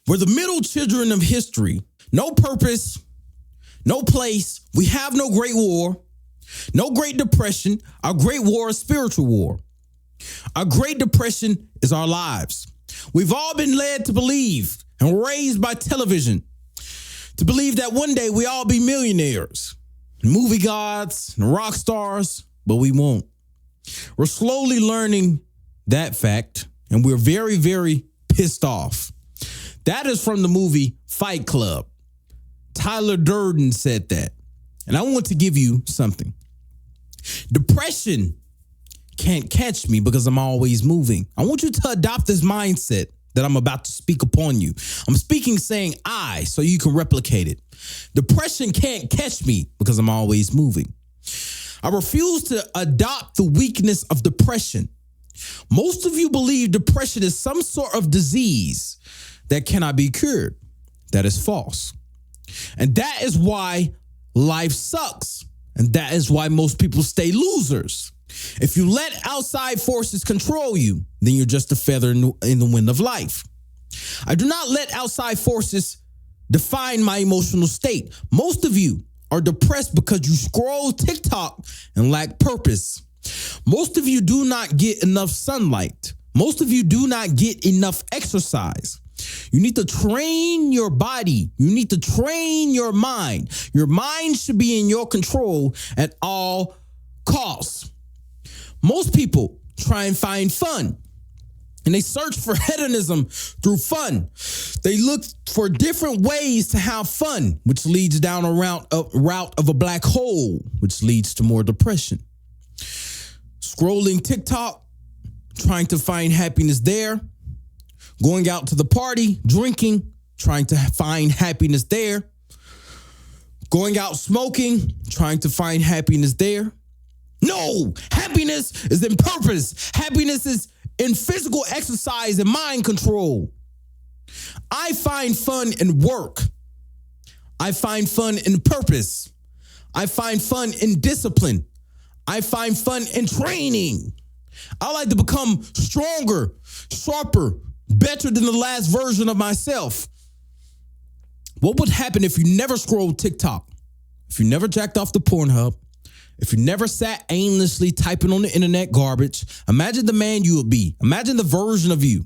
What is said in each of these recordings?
We're the middle children of history. No purpose, no place. We have no great war, no Great Depression. Our great war is spiritual war. Our Great Depression is our lives. We've all been led to believe and raised by television to believe that one day we all be millionaires, movie gods, and rock stars, but we won't. We're slowly learning that fact, and we're very, very pissed off. That is from the movie Fight Club. Tyler Durden said that. And I want to give you something. Depression can't catch me because I'm always moving. I want you to adopt this mindset that I'm about to speak upon you. I'm speaking saying I, so you can replicate it. Depression can't catch me because I'm always moving. I refuse to adopt the weakness of depression. Most of you believe depression is some sort of disease that cannot be cured. That is false. And that is why life sucks. And that is why most people stay losers. If you let outside forces control you, then you're just a feather in the wind of life. I do not let outside forces define my emotional state. Most of you are depressed because you scroll TikTok and lack purpose. Most of you do not get enough sunlight. Most of you do not get enough exercise. You need to train your body. You need to train your mind. Your mind should be in your control at all costs. Most people try and find fun, and they search for hedonism through fun. They look for different ways to have fun, which leads down a route of a black hole, which leads to more depression. Scrolling TikTok, trying to find happiness there. Going out to the party, drinking, trying to find happiness there. Going out smoking, trying to find happiness there. No, happiness is in purpose. Happiness is in physical exercise and mind control. I find fun in work. I find fun in purpose. I find fun in discipline. I find fun in training. I like to become stronger, sharper, better than the last version of myself. What would happen if you never scrolled TikTok? If you never jacked off the Pornhub? If you never sat aimlessly typing on the internet garbage? Imagine the man you would be. Imagine the version of you.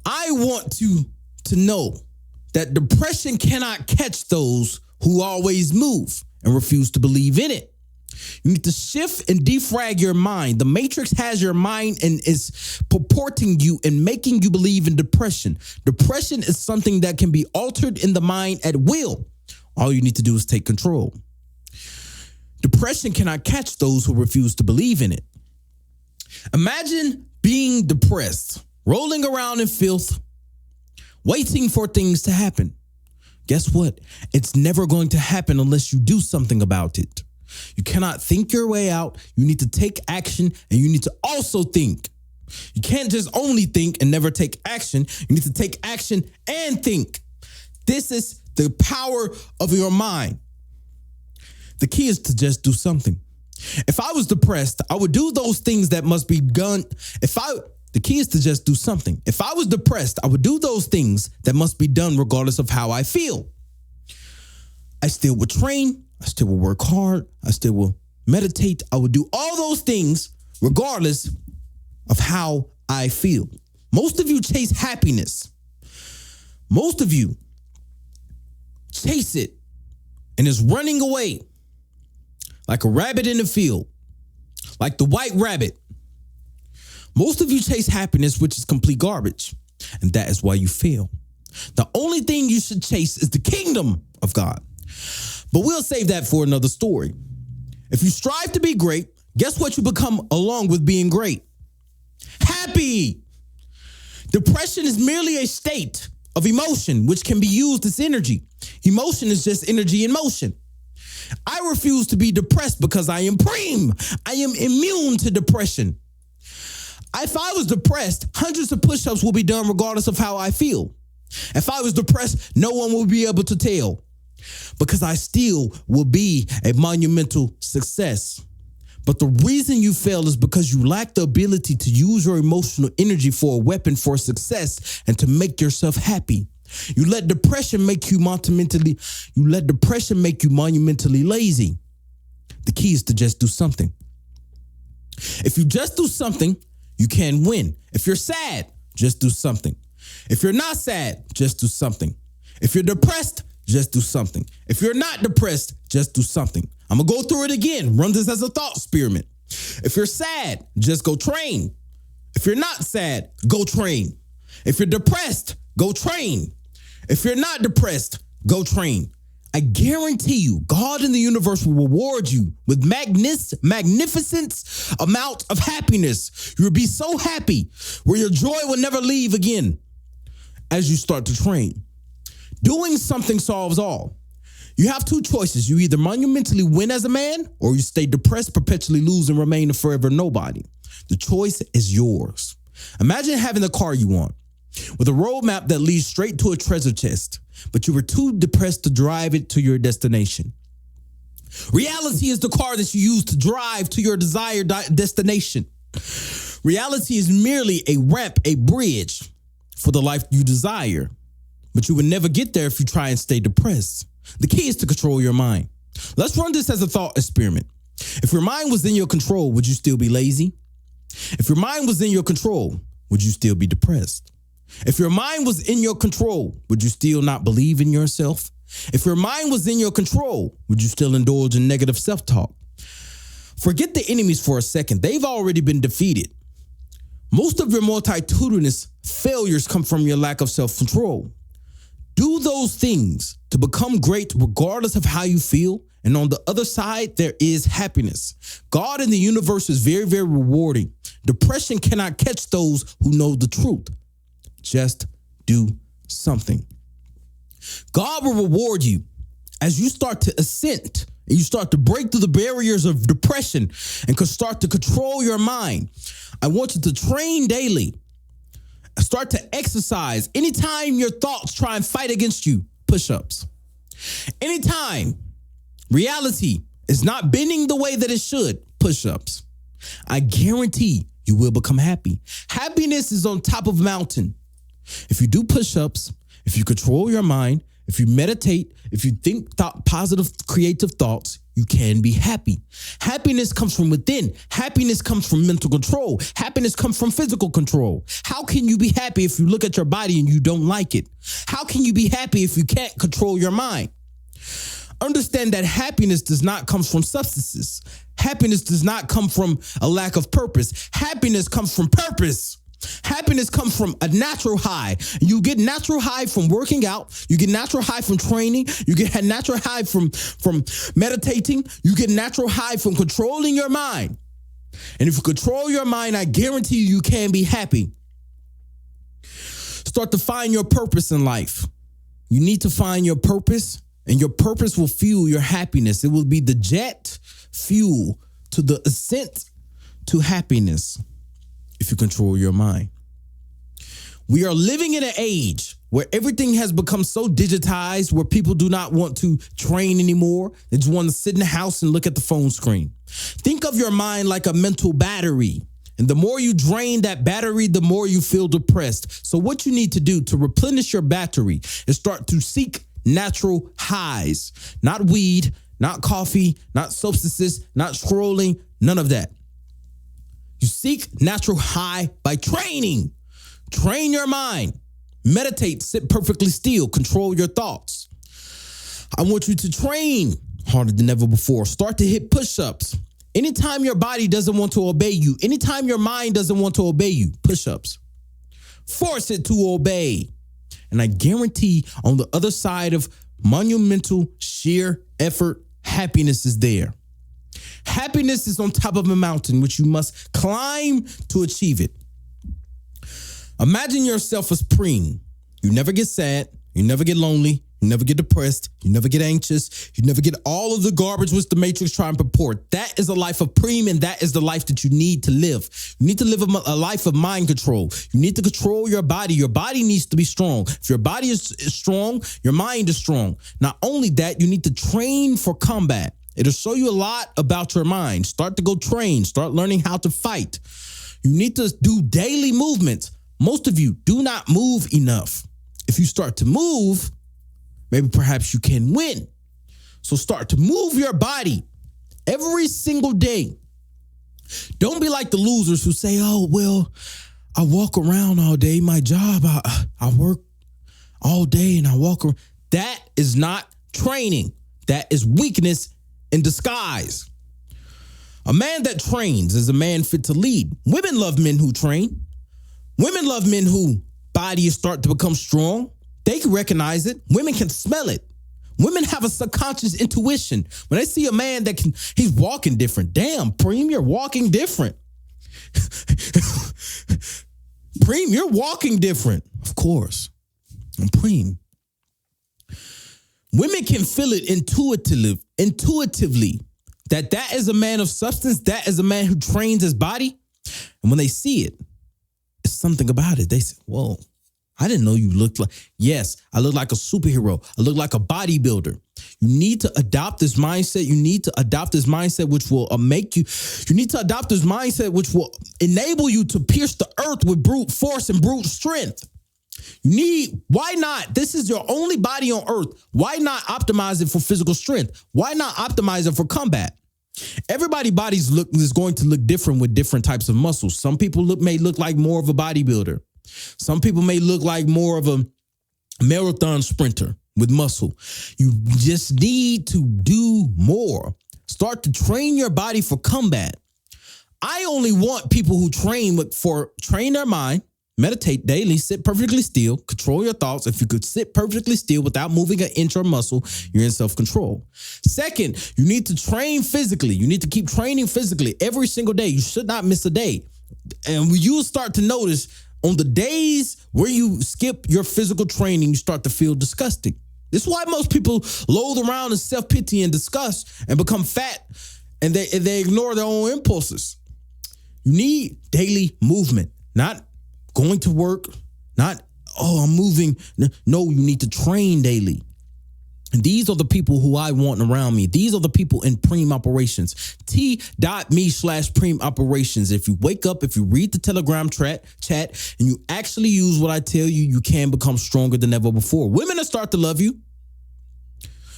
I want to know that depression cannot catch those who always move and refuse to believe in it. You need to shift and defrag your mind. The Matrix has your mind and is purporting you and making you believe in depression. Depression is something that can be altered in the mind at will. All you need to do is take control. Depression cannot catch those who refuse to believe in it. Imagine being depressed, rolling around in filth, waiting for things to happen. Guess what? It's never going to happen unless you do something about it. You cannot think your way out. You need to take action, and you need to also think. You can't just only think and never take action. You need to take action and think. This is the power of your mind. The key is to just do something. If I was depressed, I would do those things that must be done. The key is to just do something. If I was depressed, I would do those things that must be done regardless of how I feel. I still would train. I still will work hard. I still will meditate. I would do all those things regardless of how I feel. Most of you chase happiness. Most of you chase it and it's running away like a rabbit in the field, like the white rabbit. Most of you chase happiness, which is complete garbage, and that is why you fail. The only thing you should chase is the kingdom of God. But we'll save that for another story. If you strive to be great, guess what you become along with being great? Happy. Depression is merely a state of emotion, which can be used as energy. Emotion is just energy in motion. I refuse to be depressed because I am I am immune to depression. If I was depressed, hundreds of push-ups will be done regardless of how I feel. If I was depressed, no one will be able to tell because I still will be a monumental success. But the reason you fail is because you lack the ability to use your emotional energy for a weapon for success and to make yourself happy. You let depression make you monumentally lazy. The key is to just do something. If you just do something, you can win. If you're sad, just do something. If you're not sad, just do something. If you're depressed, just do something. If you're not depressed, just do something. I'm going to go through it again. Run this as a thought experiment. If you're sad, just go train. If you're not sad, go train. If you're depressed, go train. If you're not depressed, go train. I guarantee you, God in the universe will reward you with magnificent amount of happiness. You'll be so happy where your joy will never leave again as you start to train. Doing something solves all. You have two choices. You either monumentally win as a man or you stay depressed, perpetually lose, and remain a forever nobody. The choice is yours. Imagine having the car you want with a roadmap that leads straight to a treasure chest, but you were too depressed to drive it to your destination. Reality is the car that you use to drive to your desired destination. Reality is merely a ramp, a bridge for the life you desire, but you will never get there if you try and stay depressed. The key is to control your mind. Let's run this as a thought experiment. If your mind was in your control, would you still be lazy? If your mind was in your control, would you still be depressed? If your mind was in your control, would you still not believe in yourself? If your mind was in your control, would you still indulge in negative self-talk? Forget the enemies for a second. They've already been defeated. Most of your multitudinous failures come from your lack of self-control. Do those things to become great regardless of how you feel. And on the other side, there is happiness. God in the universe is very, very rewarding. Depression cannot catch those who know the truth. Just do something. God will reward you as you start to ascend and you start to break through the barriers of depression and can start to control your mind. I want you to train daily. Start to exercise. Anytime your thoughts try and fight against you, push-ups. Anytime reality is not bending the way that it should, push-ups. I guarantee you will become happy. Happiness is on top of a mountain. If you do push-ups, if you control your mind, if you meditate, if you think positive, creative thoughts, you can be happy. Happiness comes from within. Happiness comes from mental control. Happiness comes from physical control. How can you be happy if you look at your body and you don't like it? How can you be happy if you can't control your mind? Understand that happiness does not come from substances. Happiness does not come from a lack of purpose. Happiness comes from purpose. Happiness comes from a natural high. You get natural high from working out. You get natural high from training. You get a natural high from meditating. You get natural high from controlling your mind. And if you control your mind, I guarantee you can be happy. Start to find your purpose in life. You need to find your purpose, and your purpose will fuel your happiness. It will be the jet fuel to the ascent to happiness. If you control your mind. We are living in an age where everything has become so digitized, where people do not want to train anymore. They just want to sit in the house and look at the phone screen. Think of your mind like a mental battery. And the more you drain that battery, the more you feel depressed. So what you need to do to replenish your battery is start to seek natural highs. Not weed, not coffee, not substances, not scrolling, none of that. You seek natural high by training. Train your mind. Meditate, sit perfectly still, control your thoughts. I want you to train harder than ever before. Start to hit push-ups. Anytime your body doesn't want to obey you, anytime your mind doesn't want to obey you, push-ups. Force it to obey. And I guarantee on the other side of monumental sheer effort, happiness is there. Happiness is on top of a mountain, which you must climb to achieve it. Imagine yourself as preem. You never get sad. You never get lonely. You never get depressed. You never get anxious. You never get all of the garbage which the Matrix try and purport. That is a life of preem, and that is the life that you need to live. You need to live a life of mind control. You need to control your body. Your body needs to be strong. If your body is strong, your mind is strong. Not only that, you need to train for combat. It'll show you a lot about your mind. Start to go train. Start learning how to fight. You need to do daily movements. Most of you do not move enough. If you start to move, maybe perhaps you can win. So start to move your body every single day. Don't be like the losers who say, oh, well, I walk around all day. My job, I work all day and I walk around. That is not training. That is weakness in disguise. A man that trains is a man fit to lead. Women love men who train. Women love men whose bodies start to become strong. They can recognize it. Women can smell it. Women have a subconscious intuition. When they see a man he's walking different. Damn, Preem, you're walking different. Preem, you're walking different. Of course. I'm Preem. Women can feel it intuitively that is a man of substance. That is a man who trains his body. And when they see it, it's something about it. They say, whoa, I didn't know you looked like, yes, I look like a superhero. I look like a bodybuilder. You need to adopt this mindset. You need to adopt this mindset, which will you need to adopt this mindset, which will enable you to pierce the earth with brute force and brute strength. Why not? This is your only body on earth. Why not optimize it for physical strength? Why not optimize it for combat? Everybody's bodies is going to look different with different types of muscles. Some people may look like more of a bodybuilder. Some people may look like more of a marathon sprinter with muscle. You just need to do more. Start to train your body for combat. I only want people who train their mind, meditate daily, sit perfectly still, control your thoughts. If you could sit perfectly still without moving an inch or muscle, you're in self-control. Second, you need to train physically. You need to keep training physically every single day. You should not miss a day. And you'll start to notice on the days where you skip your physical training, you start to feel disgusting. This is why most people loathe around in self-pity and disgust and become fat, and they ignore their own impulses. You need daily movement, not going to work, not, I'm moving. No, you need to train daily. And these are the people who I want around me. These are the people in Preem Operations. T.me/Preem Operations. If you wake up, if you read the Telegram chat, and you actually use what I tell you, you can become stronger than ever before. Women will start to love you.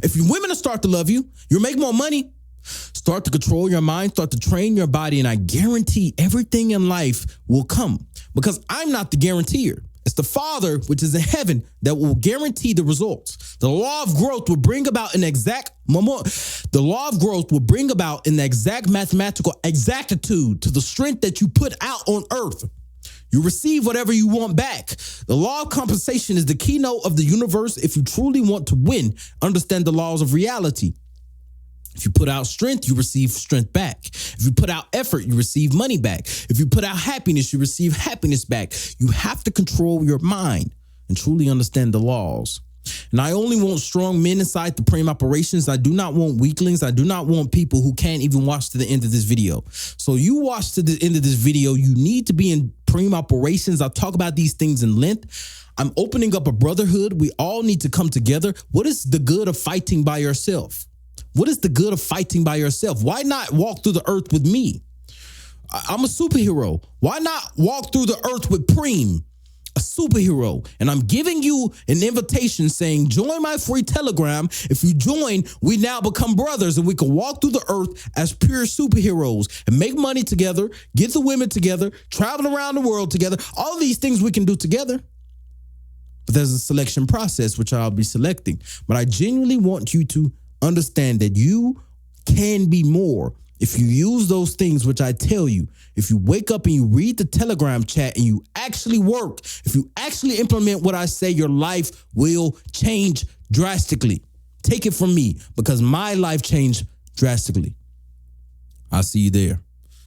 If women will start to love you, you'll make more money. Start to control your mind, start to train your body, and I guarantee everything in life will come, because I'm not the guaranteer. It's the Father, which is in heaven, that will guarantee the results. The law of growth will bring about an exact mathematical exactitude to the strength that you put out on earth. You receive whatever you want back. The law of compensation is the keynote of the universe. If you truly want to win, understand the laws of reality. If you put out strength, you receive strength back. If you put out effort, you receive money back. If you put out happiness, you receive happiness back. You have to control your mind and truly understand the laws. And I only want strong men inside the Preem Operations. I do not want weaklings. I do not want people who can't even watch to the end of this video. So you watch to the end of this video, you need to be in Preem Operations. I'll talk about these things in length. I'm opening up a brotherhood. We all need to come together. What is the good of fighting by yourself? What is the good of fighting by yourself? Why not walk through the earth with me? I'm a superhero. Why not walk through the earth with Preem, a superhero? And I'm giving you an invitation saying, join my free Telegram. If you join, we now become brothers and we can walk through the earth as pure superheroes and make money together, get the women together, travel around the world together. All these things we can do together. But there's a selection process, which I'll be selecting. But I genuinely want you to understand that you can be more if you use those things which I tell you. If you wake up and you read the Telegram chat and you actually work, if you actually implement what I say, your life will change drastically. Take it from me, because my life changed drastically. I'll see you there.